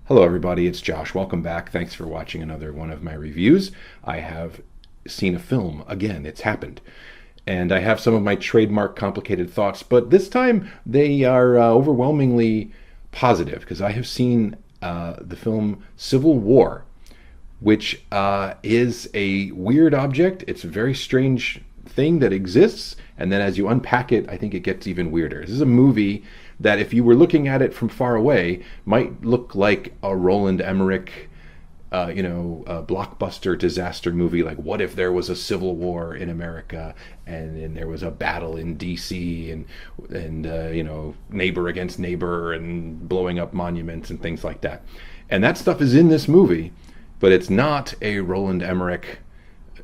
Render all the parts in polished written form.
Hello, everybody. It's Josh. Welcome back. Thanks for watching another one of my reviews. I have seen a film again. It's happened. And I have some of my trademark complicated thoughts, but this time they are overwhelmingly positive because I have seen the film Civil War, which is a weird object. It's a very strange thing that exists, and then as you unpack it, I think it gets even weirder. This is a movie that, if you were looking at it from far away, might look like a Roland Emmerich, a blockbuster disaster movie. Like, what if there was a civil war in America, and then there was a battle in D.C. and neighbor against neighbor and blowing up monuments and things like that. And that stuff is in this movie, but it's not a Roland Emmerich,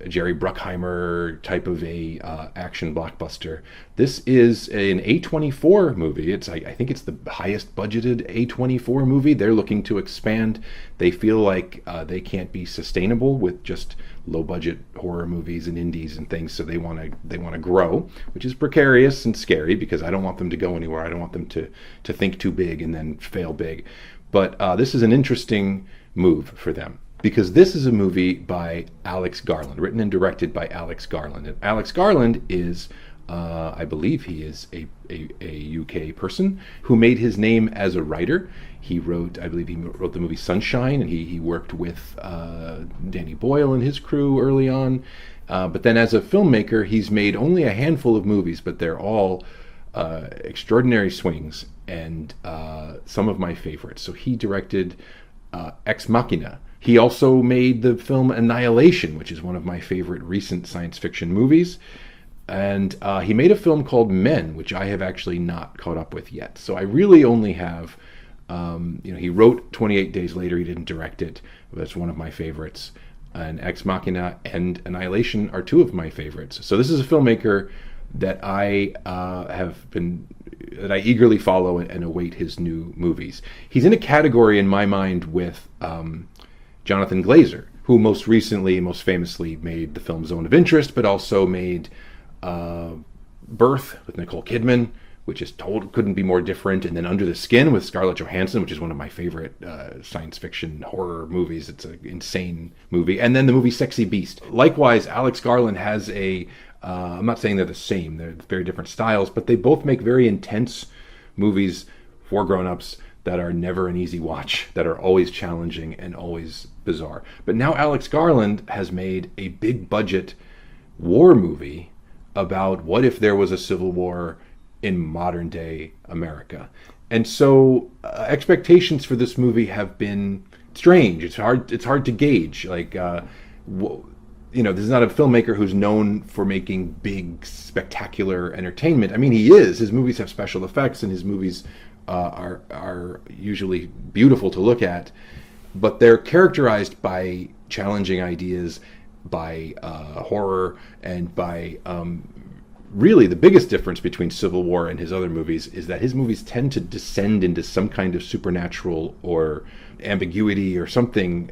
Jerry Bruckheimer type of a action blockbuster. This is an A24 movie. I think it's the highest budgeted A24 movie. They're looking to expand. They feel like they can't be sustainable with just low budget horror movies and indies and things. So they want to grow, which is precarious and scary because I don't want them to go anywhere. I don't want them to think too big and then fail big. But this is an interesting move for them, because this is a movie by Alex Garland, written and directed by Alex Garland. And Alex Garland is, I believe he is a UK person who made his name as a writer. I believe he wrote the movie Sunshine, and he worked with Danny Boyle and his crew early on. But then as a filmmaker, he's made only a handful of movies, but they're all extraordinary swings and some of my favorites. So he directed Ex Machina. He also made the film Annihilation, which is one of my favorite recent science fiction movies. And he made a film called Men, which I have actually not caught up with yet. So I really only have, he wrote 28 Days Later. He didn't direct it. That's one of my favorites. And Ex Machina and Annihilation are two of my favorites. So this is a filmmaker that I eagerly follow and await his new movies. He's in a category in my mind with Jonathan Glazer, who most famously made the film Zone of Interest, but also made Birth with Nicole Kidman, which couldn't be more different, and then Under the Skin with Scarlett Johansson, which is one of my favorite science fiction horror movies. It's an insane movie. And then the movie Sexy Beast. Likewise, Alex Garland has I'm not saying they're the same, they're very different styles, but they both make very intense movies for grown-ups that are never an easy watch, that are always challenging and always bizarre. But now Alex Garland has made a big budget war movie about what if there was a civil war in modern day America. And so expectations for this movie have been strange. It's hard to gauge. This is not a filmmaker who's known for making big, spectacular entertainment. I mean, he is. His movies have special effects, and his movies are usually beautiful to look at, but they're characterized by challenging ideas, by horror, and by really the biggest difference between Civil War and his other movies is that his movies tend to descend into some kind of supernatural or ambiguity or something.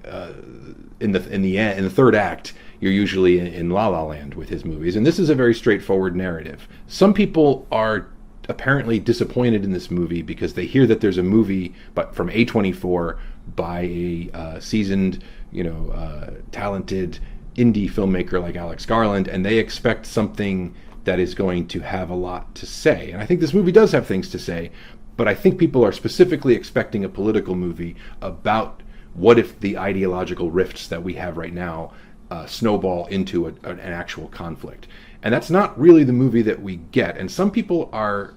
In the third act, you're usually in La La Land with his movies, and this is a very straightforward narrative. Some people are apparently disappointed in this movie because they hear that there's a movie but from A24 by a seasoned, talented indie filmmaker like Alex Garland, and they expect something that is going to have a lot to say. And I think this movie does have things to say, but I think people are specifically expecting a political movie about what if the ideological rifts that we have right now snowball into an actual conflict. And that's not really the movie that we get. And some people are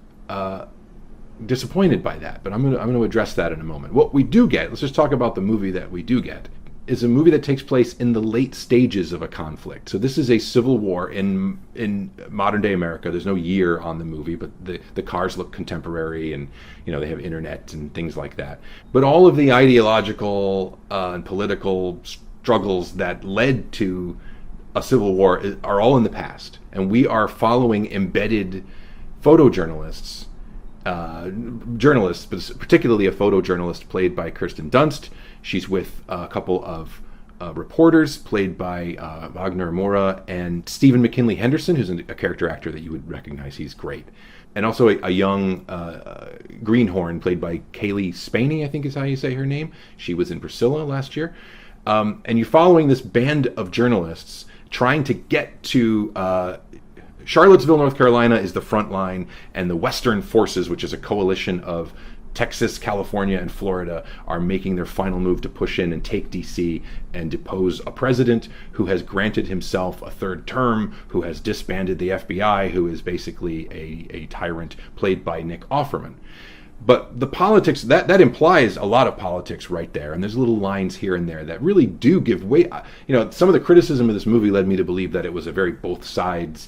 disappointed by that, but I'm going to address that in a moment. What we do get, let's just talk about the movie that we do get, is a movie that takes place in the late stages of a conflict. So this is a civil war in modern day America. There's no year on the movie, but the cars look contemporary, and they have internet and things like that. But all of the ideological and political struggles that led to a civil war are all in the past, and we are following embedded photojournalists, but particularly a photojournalist played by Kirsten Dunst. She's with a couple of reporters played by Wagner Moura and Stephen McKinley Henderson, who's a character actor that you would recognize. He's great. And also a young greenhorn played by Kaylee Spaney, I think is how you say her name. She was in Priscilla last year. And you're following this band of journalists trying to get to Charlottesville, North Carolina is the front line, and the Western Forces, which is a coalition of Texas, California, and Florida, are making their final move to push in and take D.C. and depose a president who has granted himself a third term, who has disbanded the FBI, who is basically a tyrant played by Nick Offerman. But the politics, that implies a lot of politics right there. And there's little lines here and there that really do give way. Some of the criticism of this movie led me to believe that it was a very both sides,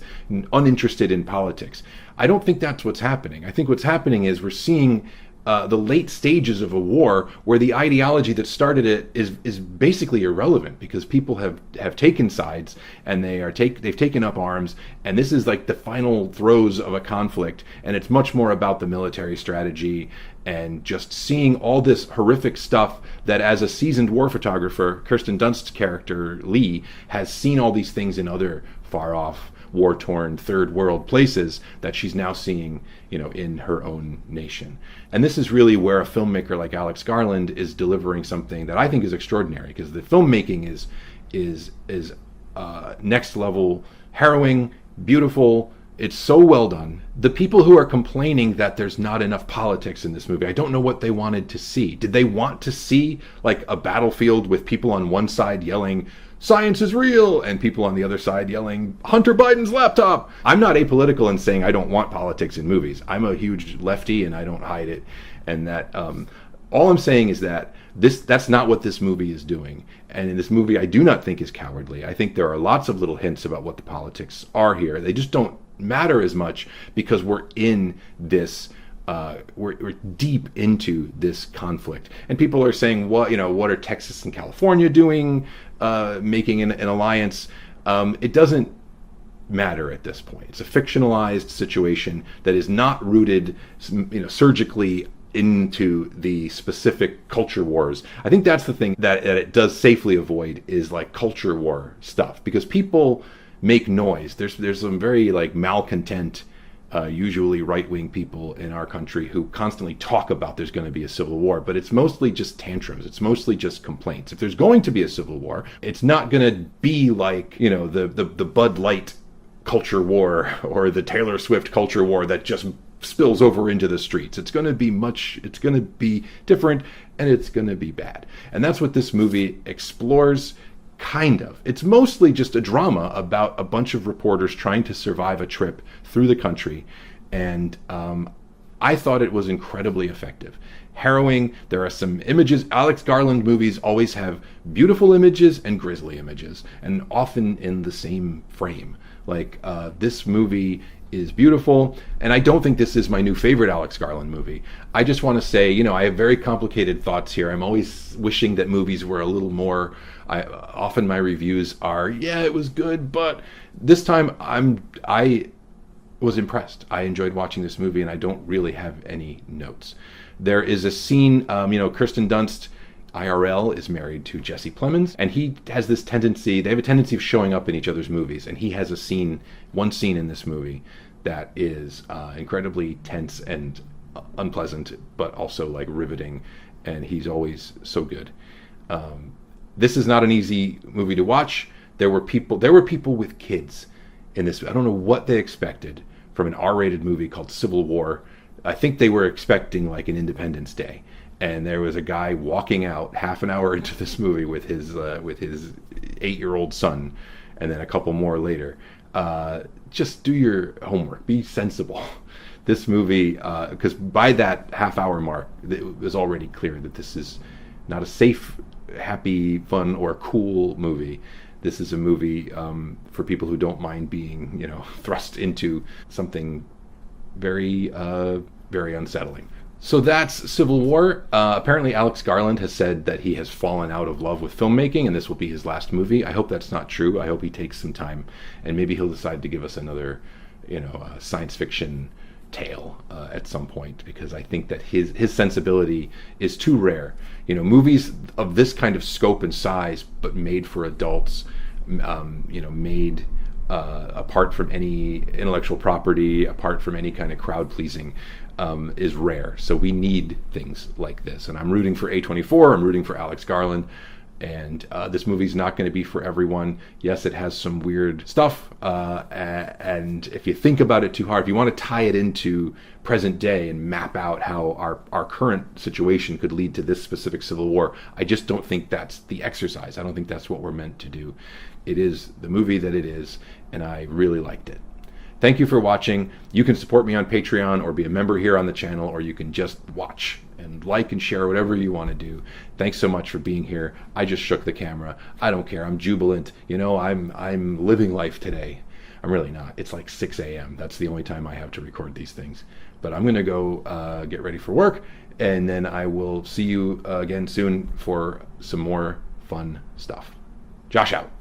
uninterested in politics. I don't think that's what's happening. I think what's happening is we're seeing the late stages of a war where the ideology that started it is basically irrelevant, because people have taken sides and they've taken up arms, and this is like the final throes of a conflict, and it's much more about the military strategy and just seeing all this horrific stuff that, as a seasoned war photographer, Kirsten Dunst's character Lee has seen all these things in other far off, war-torn third world places that she's now seeing, in her own nation. And this is really where a filmmaker like Alex Garland is delivering something that I think is extraordinary, because the filmmaking is next level, harrowing, beautiful. It's so well done. The people who are complaining that there's not enough politics in this movie, I don't know what they wanted to see. Did they want to see like a battlefield with people on one side yelling, "Science is real," and people on the other side yelling, "Hunter Biden's laptop"? I'm not apolitical in saying I don't want politics in movies. I'm a huge lefty and I don't hide it. And that all I'm saying is that that's not what this movie is doing. And in this movie, I do not think is cowardly. I think there are lots of little hints about what the politics are here. They just don't matter as much because we're in this. We're deep into this conflict, and people are saying, what are Texas and California doing, making an alliance? It doesn't matter at this point. It's a fictionalized situation that is not rooted, surgically into the specific culture wars. I think that's the thing that it does safely avoid, is like culture war stuff, because people make noise. There's some very like malcontent, usually right-wing people in our country who constantly talk about there's going to be a civil war, but it's mostly just tantrums. It's mostly just complaints. If there's going to be a civil war, it's not going to be like, the Bud Light culture war or the Taylor Swift culture war that just spills over into the streets. It's going to be different, and it's going to be bad. And that's what this movie explores. Kind of. It's mostly just a drama about a bunch of reporters trying to survive a trip through the country. And I thought it was incredibly effective. Harrowing. There are some images. Alex Garland movies always have beautiful images and grisly images, and often in the same frame. Like this movie is beautiful, and I don't think this is my new favorite Alex Garland movie. I just want to say, I have very complicated thoughts here. I'm always wishing that movies were a little more. Often my reviews are, it was good, but this time I was impressed. I enjoyed watching this movie, and I don't really have any notes. There is a scene, Kirsten Dunst, IRL, is married to Jesse Plemons, and he has this tendency, they have a tendency of showing up in each other's movies, and he has one scene in this movie that is incredibly tense and unpleasant, but also like riveting, and he's always so good. This is not an easy movie to watch. There were people with kids in this. I don't know what they expected from an R-rated movie called Civil War. I think they were expecting like an Independence Day. And there was a guy walking out half an hour into this movie with his 8-year-old son, and then a couple more later. Just do your homework. Be sensible. This movie, because by that half-hour mark, it was already clear that this is not a safe, happy, fun, or cool movie. This is a movie for people who don't mind being, thrust into something very, very unsettling. So that's Civil War. Apparently Alex Garland has said that he has fallen out of love with filmmaking, and this will be his last movie. I hope that's not true. I hope he takes some time, and maybe he'll decide to give us another, science fiction, tale at some point, because I think that his sensibility is too rare. Movies of this kind of scope and size, but made for adults, made apart from any intellectual property, apart from any kind of crowd pleasing, is rare. So we need things like this. And I'm rooting for A24. I'm rooting for Alex Garland. And this movie's not going to be for everyone. Yes, it has some weird stuff. And if you think about it too hard, if you want to tie it into present day and map out how our current situation could lead to this specific civil war, I just don't think that's the exercise. I don't think that's what we're meant to do. It is the movie that it is, and I really liked it. Thank you for watching. You can support me on Patreon or be a member here on the channel, or you can just watch and like and share whatever you want to do. Thanks so much for being here. I just shook the camera. I don't care. I'm jubilant. I'm living life today. I'm really not. It's like 6 a.m. That's the only time I have to record these things. But I'm going to go get ready for work, and then I will see you again soon for some more fun stuff. Josh out.